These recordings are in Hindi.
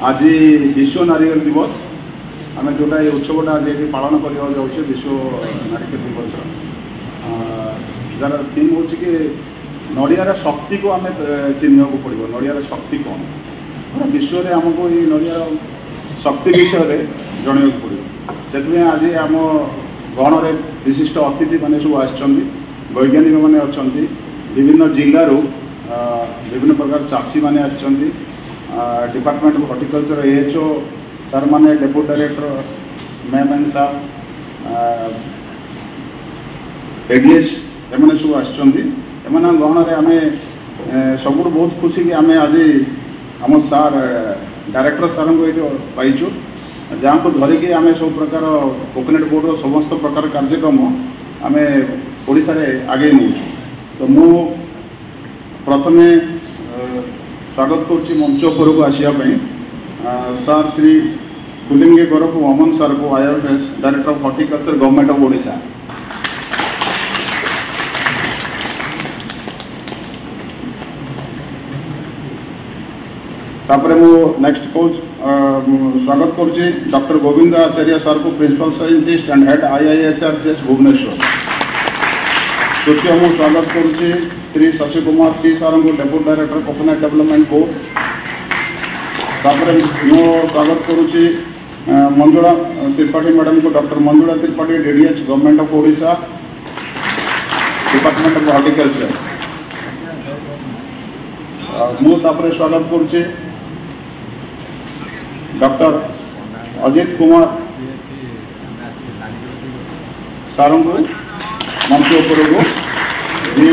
आज विश्व नारिकेल दिवस आम जोटा ये उत्सवटा आज ये पालन करने जाऊँ विश्व नारिकेल दिवस जार थीम हूँ कि नड़ियार शक्ति को आम चिन्ह को पड़ो नड़ियार शक्ति कौन पूरा विश्व में आमको ये नड़ियार शक्ति विषय में जन पड़ो से आज आम गण में विशिष्ट अतिथि मैंने सब आैज्ञानिक मैंने अच्छा विभिन्न जिलूर विभिन्न प्रकार चाषी मैंने department of horticulture AHO sir माने डेप्यूटी डायरेक्टर मैम एंड साहब ADS एमने सब आम गहन आम सब बहुत खुशी कि आम आज आम सार डायरेक्टर सार को ये पाइचु जहाँ को धरिकी आम सब प्रकार कोकोनट बोर्ड समस्त प्रकार कार्यक्रम आम ओडिशा रे आगे नौ तो मु प्रथमे स्वागत करुच्ची मंच उपर को आसापी सार श्री कुलिंगे गौरव अमन सार को IFS director of horticulture government of Odisha तापर मु नेक्स्ट कोच स्वागत करुच्ची डॉक्टर गोविंद आचार्य सर को principal scientist and head IIHRCS Bhubaneswar तृतीय मु स्वागत करुच्ची श्री शशि कुमार सी सर को deputy director coconut development board तापर मु स्वागत करुच्ची मंजुला त्रिपाठी मैडम को doctor Manjula Tripathi DDH government of Odisha department of horticulture मु तापर स्वागत करुच्ची डॉक्टर अजित कुमार सर को मंच उपर को जी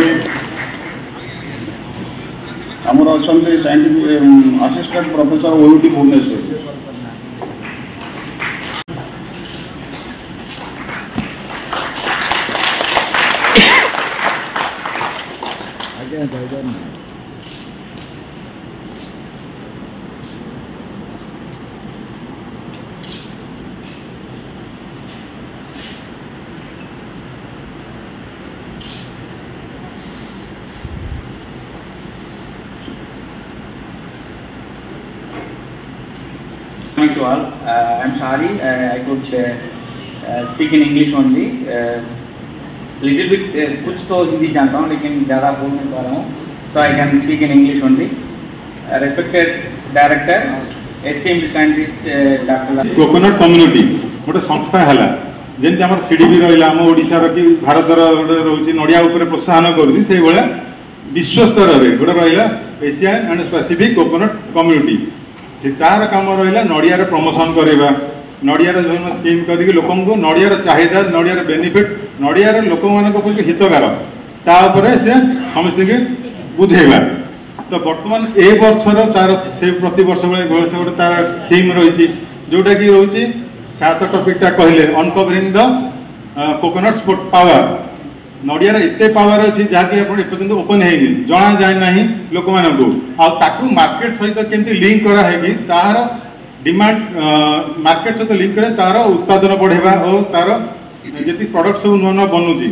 आमर अच्छा scientific assistant professor OUT Bhubaneswar Morning to all. I'm sorry I could speak in English only. Little bit कुछ तो हिंदी जानता हूँ लेकिन ज़्यादा बोल नहीं पा रहा हूँ. So I can speak in English only. Respected director, esteemed scientist, Dr. Coconut community गोटे संस्था है जमी आम CDB रहा आम ओडिशा कि भारत रोचे नड़िया प्रोत्साहन करुँच से भाया विश्व स्तर में गोटे रहा Asian and Pacific coconut community से तार कम रहा नड़ियार प्रमोशन करवा नड़ियार विभिन्न स्कीम करके लोक नड़ियार चाहिदा नड़ियार बेनिफिट नड़ियार लोक मान हितकार तापर से समस्त बुझेगा तो बर्तमान ए वर्षर तार से प्रति वर्ष गोटे तार थीम रही जोटा कि रोचे सात टॉपिकटा कहले अनकवरिंग द कोकोनट्स पावर नड़ियार एत पावर अच्छी जहाँकि एपर्तंत ओपन है जना जाए ना लोक मानक मार्केट सहित केमती लिंक कराई तार डिमांड मार्केट सहित लिंक करे तार उत्पादन बढ़ेगा और तार जी प्रोडक्ट सब नुआ नुआ बनूची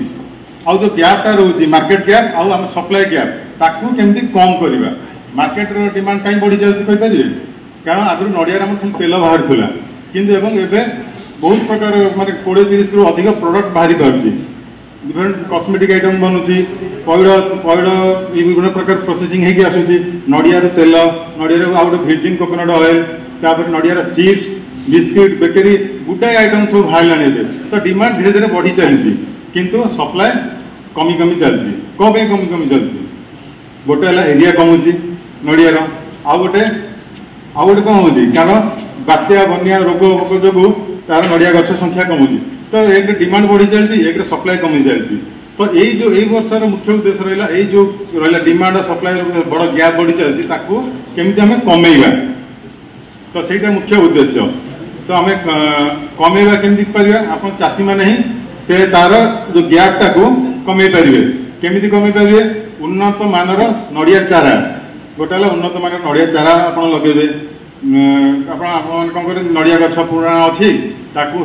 आउ जो गैपटा रोचे मार्केट गैप आम सप्लाई गैप ताकू केमती कम करवा मार्केट डिमांड कहीं बढ़ी जाए कारण आगुरी नड़ियार आम तेल बाहर था किंतु एवं बहुत प्रकार माने 20-30 रु अधिक प्रोडक्ट बाहरी पार्टी डिफरेंट कॉस्मेटिक आइटम बनूची पैड़ विभिन्न प्रकार प्रोसेसिंग होगी आसूची नड़ियार तेल नड़ियार आउ गोटे virgin कोकोनट ऑयल तापर नड़ियार चिप्स बिस्किट बेकरी गुटाए आइटम सब बाहर तो डिमांड धीरे धीरे बढ़ी चली किंतु सप्लाई कमी कमी चलती कौन कमी कमी चलती गोटे है एरिया कमुची नड़ियार आउ गोटे कौन हो कारण बात्या बनिया रोग भोग जो तार नड़िया गछ संख्या कमुची तो एक डिमांड बढ़ी चलती एक सप्लाई कमी चलती तो यही जो यही वर्षर मुख्य उद्देश्य रहा यही जो रहा डिमांड सप्लाई बड़ गैप बढ़ी चलती केमी आम कमेवा तो सहीटा मुख्य उद्देश्य तो आम कमेवा केमी पार आप चाषी मैंने ही से तार जो गैपटा को कमे पारे केमी कमे पारे उन्नत मानर नड़िया चारा गोटे उन्नत मान नड़िया चारा आप लगे आप नड़िया गछ पुराणा अच्छी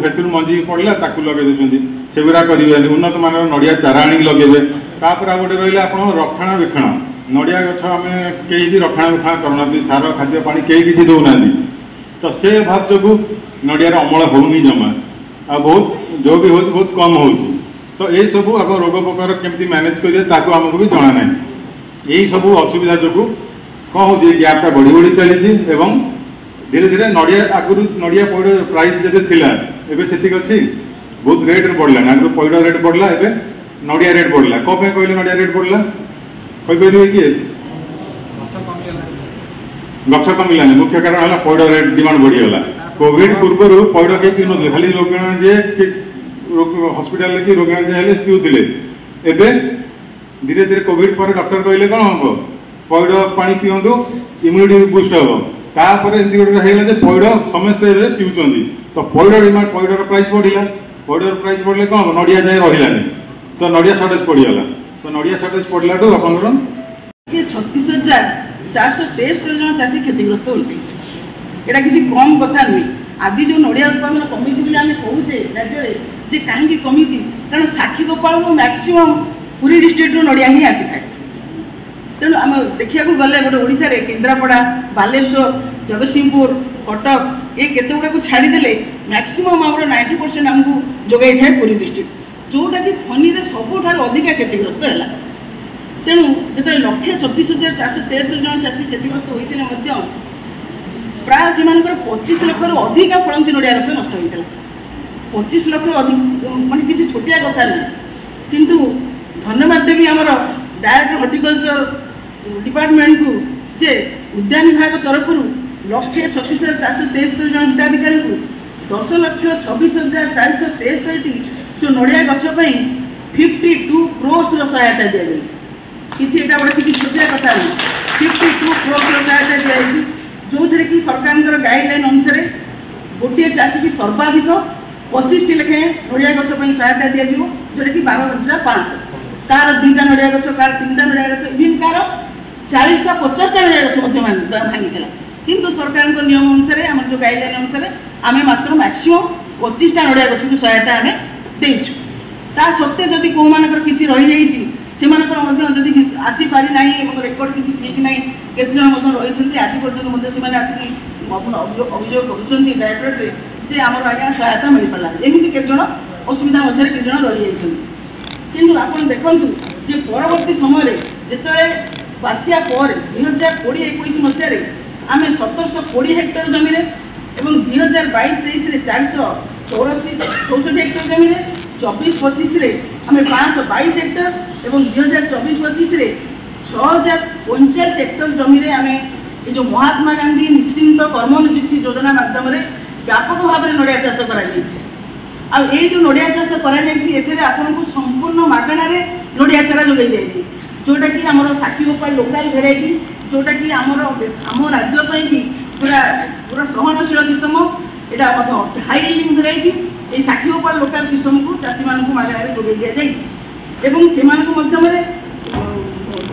हेतु मंजी पड़ला लगे देते से गुरा करेंगे उन्नत मान नड़िया चारा आनी लगे तापर आ गोटे रहा आप रक्षणाबेक्षण नड़िया गछ आम कहीं भी रक्षणाबेक्षण करना सार खाद्य पानी कहीं किसी दौना तो से अभाव जो नड़ियार अमल होनी जमा आ बहुत जो भी हो बहुत कम हो तो ये सब आप रोग प्रकार केमती मैनेज करेंगे आमको भी जना ना यही सब असुविधा जो कौन हो गैपटा बढ़ी बढ़ी चली धीरे धीरे नड़िया आगुरी नड़िया पइड प्राइस जैसे थिला एबे सेतिक अच्छी बहुत रेट बढ़ला आगु पइड रेट बढ़ला एबे नड़िया रेट बढ़ला कौन कहले नड़िया रेट बढ़ला कहीपर किए गछ कमिलानी मुख्य कारण है पइड रेट डिमांड बढ़ीगला कोविड पूर्व पइड के पी ना खाली रोगी जे हस्पिटाल कि रोगी जे पीउले एबे धीरे धीरे कोविड पर डॉक्टर कहले कौन हम पइड पानी पियंतु इम्यूनिटी बूस्ट हम तापर एमती गोटे है पइड समस्ते पीउं तो पइड डिमांड पइडर प्राइस बढ़ला पइडर प्राइस बढ़ले कौन हम नड़िया जाए रही तो नड़िया सर्टेज पड़गला तो नड़िया सर्टेज पड़ला आप 36,473 जन चाषी क्षतिग्रस्त होते यहाँ किसी कम कथा नुहे आज जो नड़िया उत्पादन कमी आम कहे राज्य जे कहीं कमी कारण साक्षी गोपाल मैक्सीम पुरी डिस्ट्रिक्ट नड़िया ही आसी था तेणु आम देखा गले गोटे ओडिशा रे केन्द्रापड़ा बालेश्वर जगतसिंहपुर कटक ये केते गुड़ा को छाड़ीदे मैक्सीम आम 90% आमको जोगाई थाए पुरी डिस्ट्रिक्ट जोटा कि फनी सबुठ अधिका क्षतिग्रस्त है तेणु जो 1,36,473 जन चाषी क्षतिग्रस्त होते प्राय से 25 लाख रु अधिक फलती नड़िया गछ नष्ट होता 25 लाख अधिक माने किसी छोटिया कथा नहीं किंतु धन्यवाद देवी आमर डायरेक्टर हॉर्टिकल्चर डिपार्टमेंट को जे उद्यान विभाग तरफ 1,36,473 जन हिताधिकारी को 10,26,473 जो नड़िया गछ 52 crores सहायता दी गई किसी गोटे किसी छोटिया कथा नहीं 52 crores सहायता दी जाए जो थे कि सरकार गाइडलाइन अनुसार गोटे चाषी की सर्वाधिक 25 लेखे नड़िया गछ सहायता दि जोटा कि 12,500 कार 2टा नड़िया गछ कार 3टा नड़िया गछ इवन कार 40टा 50टा नड़िया गछ भांगी किंतु सरकार नियम अनुसार आम जो गाइडलाइन अनुसार आम मात्र मैक्सीम 25टा नड़िया गछ को सहायता आम देचु ता सत्वे जदि कौ मानकर किछि रहि जाइछि सेमानकर मध्य जदि आसी पारि नाही एवं रेकर्ड किछि ठीक नाही केते जन मध्य रहिछन्ति आज पर्यंत मध्य सेमाने आसी अभियोग करूछन्ति डायरेक्टरेट रे जे हमर आज्ञा सहायता मिल पड़ला एमिति केते जन असुविधा मध्य केते जन रहि जाइछन्ति किंतु आपण देखंतु जे परवर्ती समय रे जेतले बात्या पर 2020-21 मसिया रे आमे 1720 हेक्टर जमी रे एवं 2022-23 रे 464 हेक्टर जमी रे 24-25 रे आमे 522 हेक्टर एवं 2024-25 रे 6,049 हेक्टर जमी रे आमे ये जो महात्मा गांधी निश्चिंत कर्मनियुक्ति योजना माध्यम रे व्यापक भाव में नड़िया चाष करा जो नड़िया चाष कर संपूर्ण मागणार नड़िया चारा जोगाई दी जोटा कि आमर साक्षी गोपाल लोकाल भेराइटी जोटा कि आम राज्य पूरा पूरा सहनशील किसम यहाँ हाई यील्डिंग भेराइटी ये साक्षी गोपाल लोकाल किसम को चाषी मान मागणार जोगाई दि जाए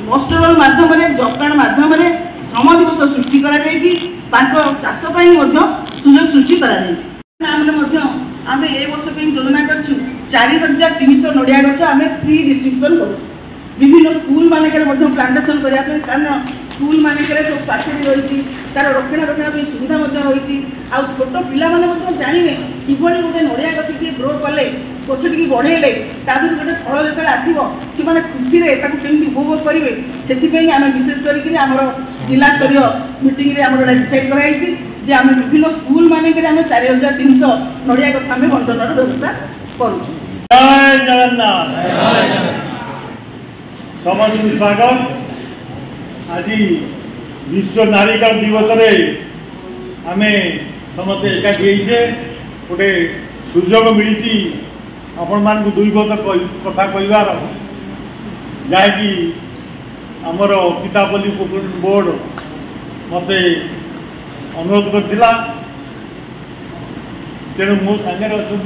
मस्टरल माध्यम जब कार्ड माध्यम श्रम दिवस सृष्टि चाष सुजोग सृष्टि आम ए वर्ष योजना कर 4,300 नड़िया गछ आम फ्री डिस्ट्रीब्यूशन करूँ विभिन्न स्कूल मानक प्लांटेसन करने कारण स्कूल मानक सब पाचेरी रही तार रक्षणाबेक्षण सुविधा रही आ छोट पाने जानवे किभली गोटे नड़िया गछ टे ग्रो कले गछ टी बढ़ेले तादर गोटे फल जो आसो से खुशी केमी उपभोग करेंगे से आम विशेष करमर जिला स्तरीय मीटिंग में डिसाइड कराई जे आम विभिन्न स्कूल मानक 4,300 नड़िया गछ आम बंटन व्यवस्था करुँ। जय जगन्नाथ समस्त स्वागत आज विश्व नारीकार दिवस रे आम समस्त एकाठी होइछे गोटे सुजोग मिली आपण मान को दुई कथा कहबार जहाँकि आमर पितापल्ली प्रोक्योरमेंट बोर्ड मत अनुरोध करथिला तेणु मो सांगे अच्छा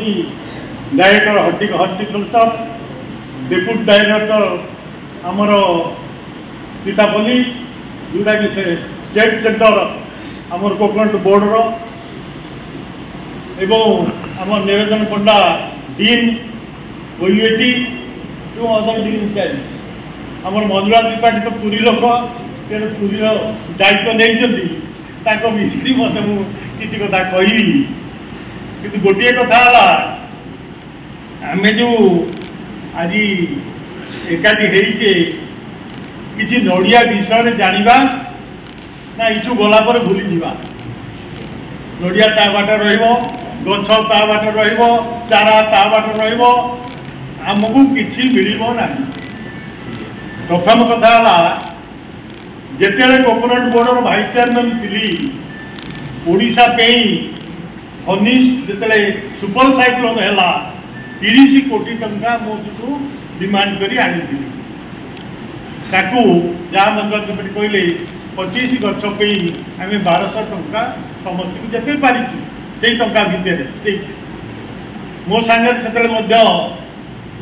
डायरेक्टर हॉर्टिकल्चर डेप्यूटी डायरेक्टर आमर पितापल्ली जोटा कि स्टेट सेक्टर आमर कोकोनट बोर्डर एवं आम निरंजन पंडा डीन ओयूएटी एवं अदर डिग्निटारीज आमर मंजुला त्रिपाठी तो पुरी लोक तेणु पुरीर दायित्व नहीं विषय मत किसी कथा कहबी कि गोटे कथा आमे जो आज एकाठी होइचे किसी नड़िया विषय जानिबा ना इठू गला पर भूली जीवा नड़िया ता बाटे रहिबो गछ ता बाटे रहिबो चारा ता बाटे रहिबो आमको किछि मिलिबो नाही। प्रथम कथा हला जेतेले कोकोनट बोर्डर भाइस चेयरमैन थिली ओडिशा पे फनिश जेतेले सुपर साइक्लोन हैला 30 कोटी टंका मो जो डिमांड करी आनी थिली ताकू जहाँ मंगल कमिटी कहले 25 गछ पे आम 1200 टंका समस्त को जिते पारिचु से टंका भितर मो सांगे से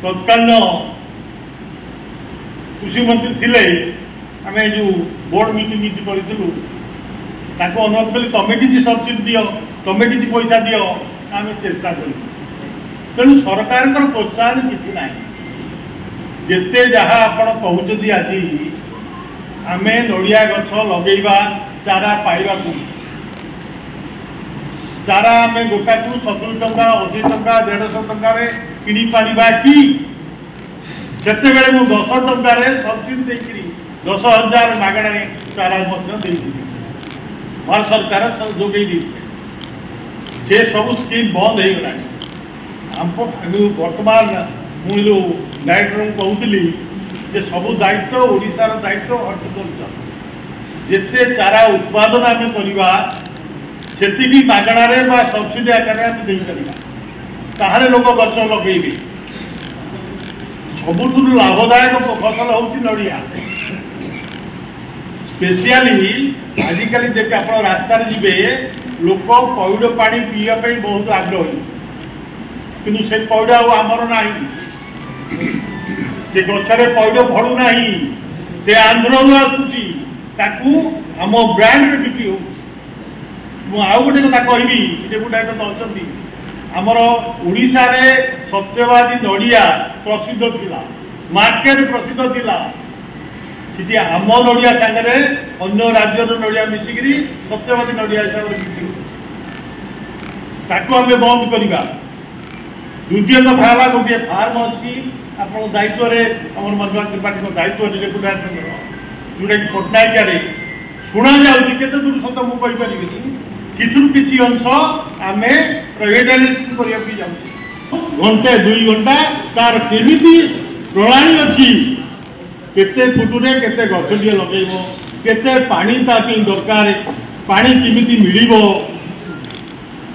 तत्कालीन कृषि मंत्री थिले आम जो बोर्ड मीटिंग करूँ अनुरोध कली तमें किसी सब्सिडी दियो तमें किसी पैसा दियो आम चेष्टा करूँ तेणु सरकार प्रोत्साहन किसी ना जिते जहाँ आप कहते आज आम नड़िया गछ लगेगा चारा पाइबा चारा आम गोटा को 70 टंका 80 टंका 150 टंका किणी पारिबा कि सेते बेले मु 10 टंका सब्सिडी देकरी 10,000 मागणा चारा भारत सरकार जोगे से सब स्कीम बंद हो गला बर्तमान मुझे डायरेक्टर को कहूली जे सब दायित्व ओडिशार दायित्व हर्टिकल्चर जिते चारा उत्पादन आम करवा से मागणारे सब्सिडी आकार ताहले लोक गछ लगे सबुठ लाभदायक फसल हूँ नड़िया स्पेशली आजिकल देखे आप रास्ता जी लोक पौड़ पानी पीवाई बहुत आग्रही किंतु से पौड़ आमर ना से गचरे पौड़ भड़ू ना से आंध्र आसूची आम ब्रांड बिक्री हो गोटे कथा कहबी डेपुटेट अच्छा आमर ओडिशा रे सत्यवादी नड़िया प्रसिद्ध थिला मार्केट प्रसिद्ध थिला सीटी आम नड़िया सागरे अन्य राज्य नड़िया मिसिकी सत्यवादी नड़िया हिसाब से बिक्री ताकू आम बंद करवा। द्वितीय कथा है गोटे फार्म अच्छी आप दायित्व आम मनोज त्रिपाठी दायित्व डेपुटेट जोटा कि पट्टनायक शुणा जाऊँगी केते दूर सत मुझे किसी अंश आम प्राइवेटाइजेशन करने जाऊँ घंटे 2 घंटा तार केमी प्रणाली अच्छी केते फुटुरे केते गछटिए लगेब केते पानी दरकार पानी केमी मिल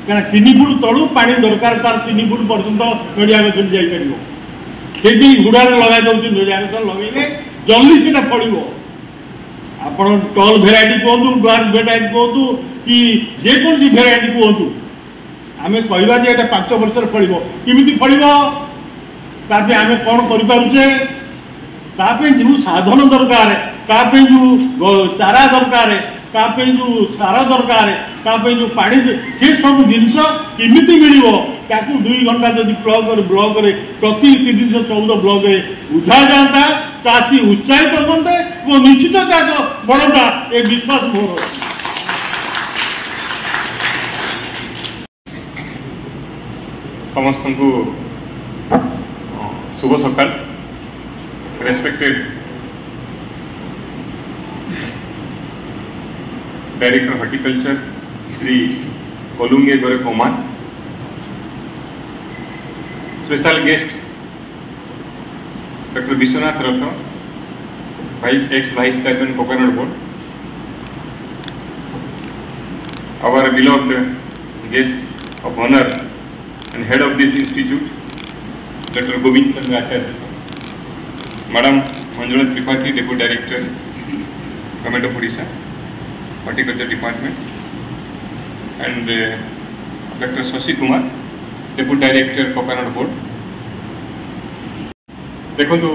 क्या 3 फुट तलू पानी दरकार तार 3 फुट पर्यंत नड़िया गछ जापर से गुड़ा लगा जाऊँगी नड़िया गछ लगे जल्दी से फल आप टल भेराइटी कहतु डुआर भेराइटी कहतु कि जेकोसी भेराइटी कहतु आम कहवा जे 5 वर्ष फल किमिति फल आम कौन करें जो साधन दरकार जो चारा दरकार जो सार दरकार जो पानी से सब जिनस केमिति मिल 2 घंटा जब ब्लॉक प्रति 314 ब्लॉक बुझा जाता चाषी उत्साहित करते और निश्चित चाष बढ़ता ये विश्वास मोर। समस्त को शुभ सकाल। Respected director horticulture Shri कोलुंगे Gore कोमान, special guest doctor Vishwanath Rath x vice chairman coconut board, our beloved guest of honor and head of this institute, Dr. Govind Chandra Acharya, Madam Manjula Tripathi, Deputy Director, Government of Odisha, Horticulture Department, and Dr. Shashi Kumar, Deputy Director, Coconut Board. देखो तो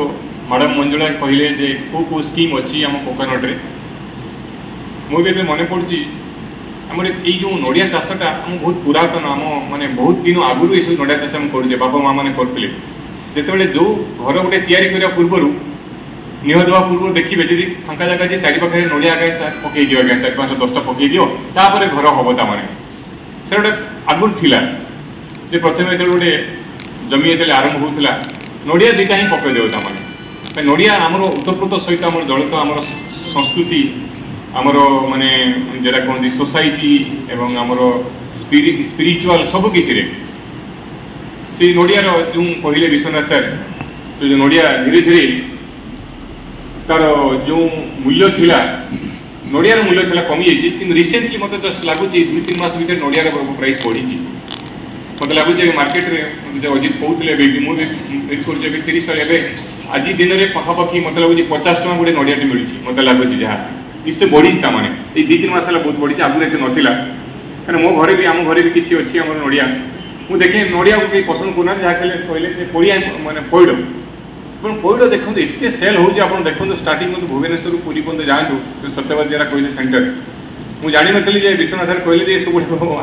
मैडम मंजुला कहले जे को स्कीम अच्छी आम कोकोनट रे मुझे मन पड़ी आम जो नड़िया चाषटा आम बहुत पुरातन आम माने बहुत दिन आगुरी ये सब नड़िया चाष आम करुचे बापा माँ मैंने करते जिते जो घर गोटे या पूर्वर निह देवा पूर्व देखिए जी फांका जगह जी चारिपाखे नड़िया पकई दियो 4-5-10टा पकई दियो तापर घर हम ताने से गोटे आगुरी थिला जे प्रथमे जो गोटे जमी ये आरंभ होता नड़िया दुईटा ही पकई देव मैंने नड़िया आमर उतप्रोत सहित आम जड़ित आम संस्कृति आमर माने जेटा कहते सोसाइटी एवं आमर स्पिरिचुआल सबकि से नड़ियार जो कहले विश्वनाथ सर जो नड़िया धीरे धीरे तार जो मूल्य थिला नड़ियार मूल्य थिला कमी जाइए कि रिसेंटली मत जस्ट लगुच 2-3 मास भर नड़ियार प्राइस बढ़ी मत लगुच मार्केट में अजित कहते मुझे 30 आज दिन में पखापाखि मत लगुच 50 टका गोटे नड़ियाटे मिलूँ मत लगुच जहाँ निश्चय बढ़ी मैंने ये 2-3 मास बहुत बढ़ी आगुरी एत नाला कहीं मो घरे भी आम घरे भी किसी अच्छी आम नड़िया मुझे देखे नड़िया को कहीं पसंद करना जहाँ कहले पड़िया मानने पैड़ पैड़ देखो एत सेल हो देखो स्टार्टिंग भुवनेश्वर पुरी पर्यटन जातु सत्यवाद जरा कहले सेंटर मुझे जानी नी विश्वनाथ सर कहले सब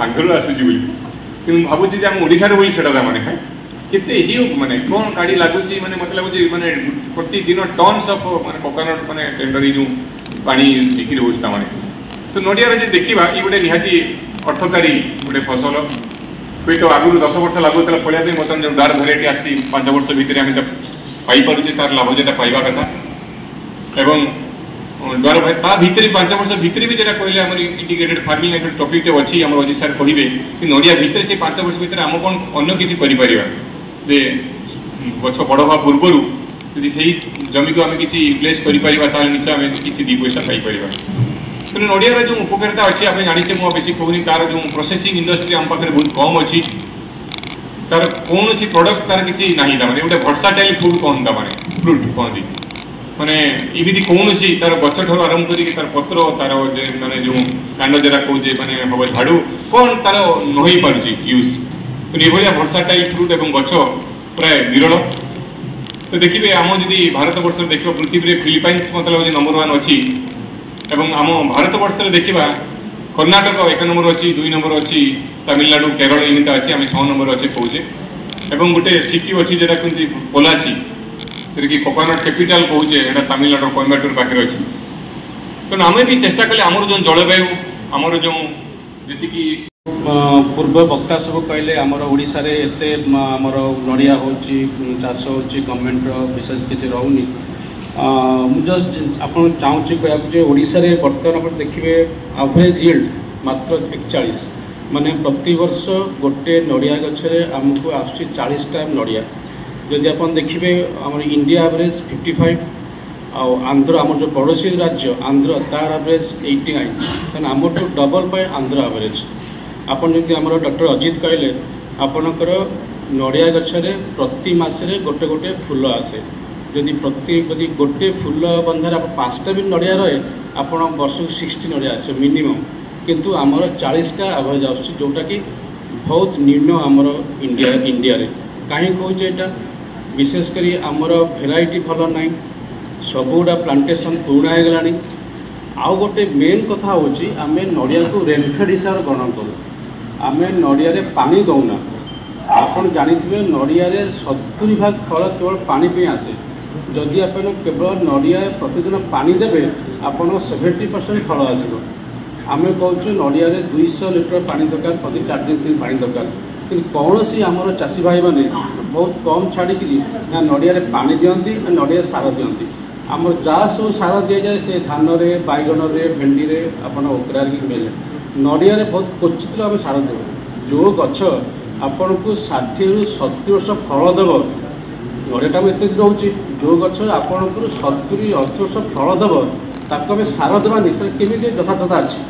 आगुरी आसूँ कि भावुँ आम ओडार बोली से मैंने केते ही माने कौन गाड़ी लगुच माने मत लगुच माने प्रतिदिन टन्स ऑफ माने कोकोनट माने टेंडर जो पानी बिक्री होता माने तो नड़िया देखा ये गोटे निहाती अर्थकारी गोटे फसल हुई तो आगुरी 10 वर्ष लगुला फलिया बर्तमान जो डार भेराइटी आसी 5 वर्ष भितर आम पाइपे तार लाभ जो पाइबा कथा एवं द्वार भितर 5 वर्ष भितर भी जो कहले आम इंटीग्रेटेड फार्मिंग एक टॉपिक अच्छी आम अजित सर कहे कि नड़िया भितर से 5 वर्ष भितर आम कौन अन्य किसी कर गछ बड़ हवा पूर्वर यदि से जमी को आम कि यूटिलाइज कर निश्चय आम कि 2 पैसा पाइपर तेणु नड़ियार जो उपकारिता अच्छी आप जाचे मुझे बेसी कहूनी तार जो प्रोसेसिंग इंडस्ट्री आम पाखे बहुत कम अच्छी तार कौन प्रोडक्ट तार किसी ना गोटे वर्साटाइल फूड कहता माने फ्रुट कहती माने इमिति कौन तार गछ ठार आरंभ करके तार पत्र तार माने जो कांड जरा कहे माने हम झाड़ू कौन तार नई पार्टी यूज ये वर्साटाइल फ्रुट एवं गछ प्राय विरल तो देखिए आम जदि भारत वर्ष देखा पृथ्वी में फिलिपाइन्स मतलब नंबर 1 अच्छी एवं आम भारत वर्ष देखा कर्णाटक 1 नंबर अच्छी 2 नंबर अच्छी तमिलनाडु केरल एमती अच्छी आम 6 नंबर अच्छे कहे एवं गोटे सिटी अच्छी जोटा कहते पोलाची कि कोकोनट कैपिटल कहे तमिलनाडु कोयम्बाटूर पाखे अच्छी तेणु आम भी चेष्टा कले आमर जो जलवायु आमर जो जी पूर्व वक्ता सब कहले आमर ओडिशा रे एते आमर नड़िया होची चाष होची गवर्नमेंट विशेष किसी रहूनी मुझे आपन चाहूँ कहूँ ओडिशा रे बर्तमान आप देखिए एवरेज यील्ड मात्र 41 माने प्रति वर्ष गोटे नड़िया गछरे आमको आसुची 40 टाइम नड़िया जदि आप देखिए आम इंडिया एवरेज 55 आंध्र आम जो पड़ोसी राज्य आंध्र तार एवरेज 89 तेना आम तो डबल बाय आंध्र एवरेज आपन जदि आम डॉक्टर अजित कहले आपणकर नड़िया गछरे प्रति मासरे गोटे गोटे फूल आसे जदि गोटे फूल बंधार आप 5टा भी नड़िया रहे आपण वर्ष 60 नड़िया आस मिनिमम किंतु आमर 40टा एवरेज आस जोटा कि बहुत निम्न आमर इंडिया रे कहीं कहे यहाँ विशेषकर आमर भेराइटी भल ना सबुड़ा प्लांटेशन पुराणा हो गलानी आउ गोटे मेन कथा होची आमे नड़िया को रेनफेड हिसाब से गणन करूँ आमे नड़िया रे पानी दौना आपन जानिथिबे नड़िया रे 70 भाग फल केवल पानी पे आसे जदि आप केवल नड़िया प्रतिदिन पानी देवे आपन 70% फल आसो आमे कहूँ नड़िया रे 200 लिटर पानी दरकार प्रति 4 दिन पानी दरकार कि कौन सी आमर चाषी भाई मैंने बहुत कम छाड़ी ना नड़िया रे पानी दियंती नड़िया सार दियंती आमर जहाँ सब सार दि जाए से धान रे बैगन रे भेंडी रे आपन ओकरा मिले नड़िया रे बहुत क्वचित आम सार देव जो गछ आपन को 60 ରୁ 70 वर्ष फल देव नड़ियाटा एत रोचे जो गछ आपन को 70 ରୁ 80 वर्ष फल देव ताको आम सार देवानी सर केमी यथातथा अच्छी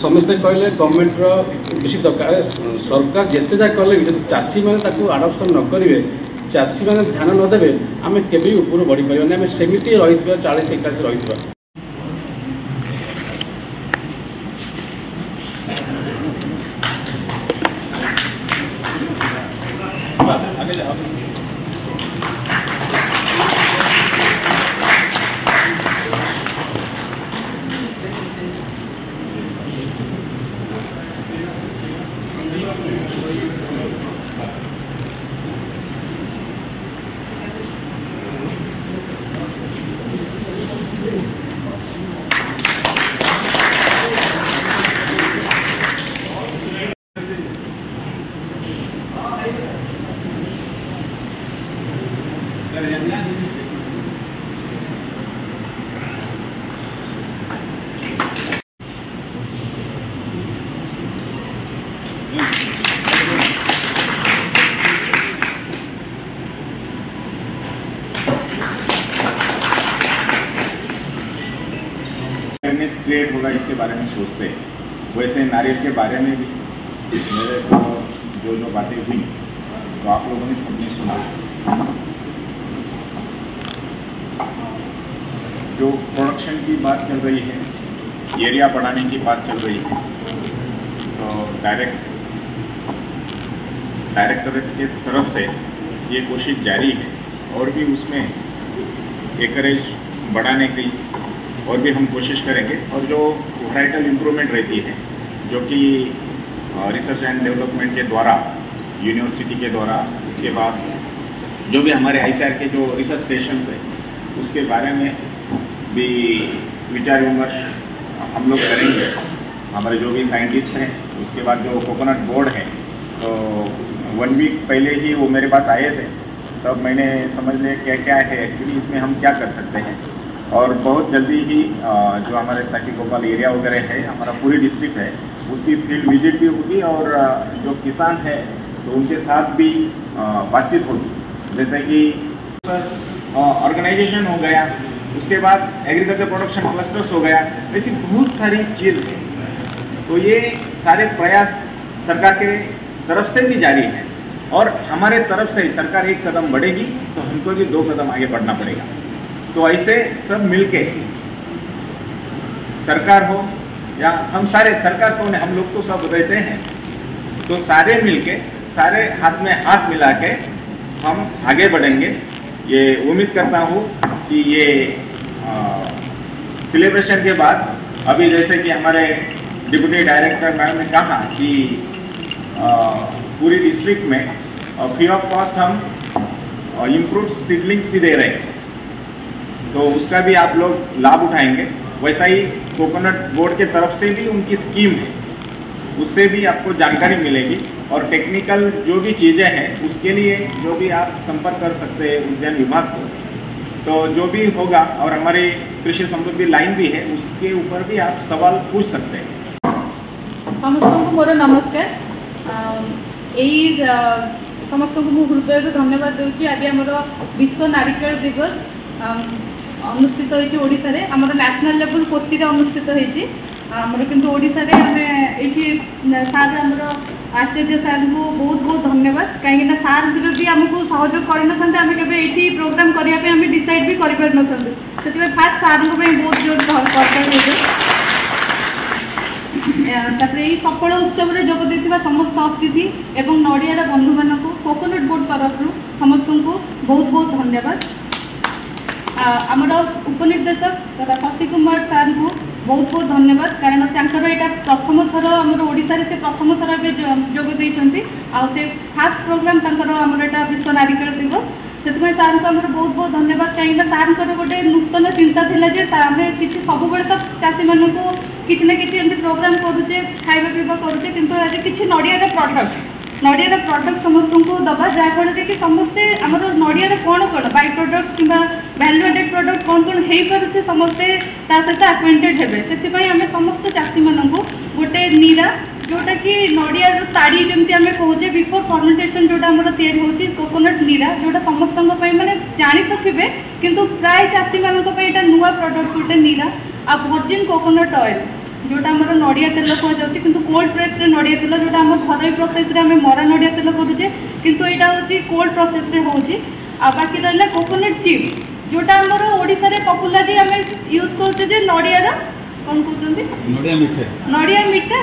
समस्ते कहले गवर्नमेंटर बेसी दरकार सरकार जिते जा कले जब चाषी मैंने आडप्शन न करेंगे चाषी मैंने ध्यान नदेवे आम केवी ऊपर बढ़ी पारे आम सेमती रही 40-41 रही होगा इसके बारे में सोचते हैं, वैसे नारियल के बारे में भी मेरे को जो बातें हुई तो आप लोगों ने सबने सुना। जो प्रोडक्शन की बात चल रही है, एरिया बढ़ाने की बात चल रही है, तो डायरेक्टरेट की तरफ से ये कोशिश जारी है और भी उसमें एकरेज बढ़ाने की और भी हम कोशिश करेंगे। और जो वैराइटल इम्प्रूवमेंट रहती है जो कि रिसर्च एंड डेवलपमेंट के द्वारा, यूनिवर्सिटी के द्वारा, उसके बाद जो भी हमारे ICAR के जो रिसर्च स्टेशंस है उसके बारे में भी विचार विमर्श हम लोग करेंगे, हमारे जो भी साइंटिस्ट हैं। उसके बाद जो कोकोनट बोर्ड है, तो 1 वीक पहले ही वो मेरे पास आए थे, तब मैंने समझ लिया क्या क्या है एक्चुअली इसमें हम क्या कर सकते हैं। और बहुत जल्दी ही जो हमारे साकी गोपाल एरिया वगैरह है, हमारा पूरी डिस्ट्रिक्ट है, उसकी फील्ड विजिट भी होगी और जो किसान है तो उनके साथ भी बातचीत होगी। जैसे कि ऑर्गेनाइजेशन हो गया, उसके बाद एग्रीकल्चर प्रोडक्शन क्लस्टर्स हो गया, ऐसी बहुत सारी चीज़ है। तो ये सारे प्रयास सरकार के तरफ से भी जारी है और हमारे तरफ से सरकार एक कदम बढ़ेगी तो हमको भी 2 कदम आगे बढ़ना पड़ेगा। तो ऐसे सब मिलके, सरकार हो या हम सारे, सरकार कौन है, हम लोग तो सब रहते हैं, तो सारे मिलके, सारे हाथ में हाथ मिला के हम आगे बढ़ेंगे। ये उम्मीद करता हूँ कि ये सेलिब्रेशन के बाद, अभी जैसे कि हमारे डिप्टी डायरेक्टर मैडम ने कहा कि पूरी डिस्ट्रिक्ट में फ्री ऑफ कॉस्ट हम इम्प्रूव्ड सीडलिंग्स भी दे रहे हैं, तो उसका भी आप लोग लाभ उठाएंगे। वैसा ही कोकोनट बोर्ड के तरफ से भी उनकी स्कीम है, उससे भी आपको जानकारी मिलेगी। और टेक्निकल जो भी चीज़ें हैं उसके लिए जो भी आप संपर्क कर सकते हैं उद्यान विभाग को, तो जो भी होगा, और हमारी कृषि समृद्धि लाइन भी है, उसके ऊपर भी आप सवाल पूछ सकते हैं। समस्त को मोर नमस्कार। यही समस्त को मु हृदय धन्यवाद दूसरी। आज आम विश्व नारिकेल दिवस अनुष्ठित होती ओडिशा रे, आमर नेशनल लेवल कोची रे अनुष्ठित होती आमर, किंतु ओडिशा रे आमे एठी सार आमर आचार्य सार को बहुत बहुत धन्यवाद। कहीं सार जदि आमको सहयोग करना आम के प्रोग्राम करने डिसाइड भी कर फास्ट सार को बहुत जोर सफल उत्सव में जोग देथिबा समस्त अतिथि एवं नड़ियार बंधु मानक कोकोनट बोर्ड तरफ समस्त को बहुत बहुत धन्यवाद। आमर उपनिर्देशक तथा शशि कुमार सार को बहुत बहुत धन्यवाद, कारण से यहाँ प्रथम थर आमर ओडिशा रे से प्रथम थर जोग देइछंती आ से फास्ट प्रोग्राम आमर एटा विश्व नारिकेल दिवस, से सार को आमर बहुत बहुत धन्यवाद। कहीं सार गोटे नूतन चिंता थिला जे आम किसी सब तो चाषी मानक किसी ना किसी एमती प्रोग्राम करुचे, खाଇବା पीवा करुचे, किंतु आज किसी नड़ियार प्रडक्ट समस्त को दबा, जहाँफल कि समस्ते आमर नड़ियार कौन कौन बाई प्रडक्ट्स कि वैल्यू एडेड प्रडक्ट कौन कौन हो पारे समस्ते सहित आक्वेंटेड हेबे। से आम समस्त चाषी मानक गोटे नीरा जोटा कि नड़ियार ताड़ी जमी आम कहे बिफोर फर्मेंटेशन जोटा आम तैयारी कोकोनट नीरा, जोटा समस्त मैंने जानी तो थे किंतु प्राय चाषी मानक नुआ प्रडक्ट गोटे नीरा आ वर्जिन कोकोनट ऑयल जोटा आम नड़िया तेल कहु, किंतु कोल्ड प्रेस रे नड़िया तेल जोटा आम घर प्रोसेस रे आम मरा नड़िया तेल करुचे, किंतु यहाँ हूँ कोल्ड प्रोसेस रे होची। बाकी रहा कोकोनट चिप्स जोटा आमर ओडिशा रे पॉपुलरली आम यूज कर नड़ियार कौन कहते नड़िया मिठा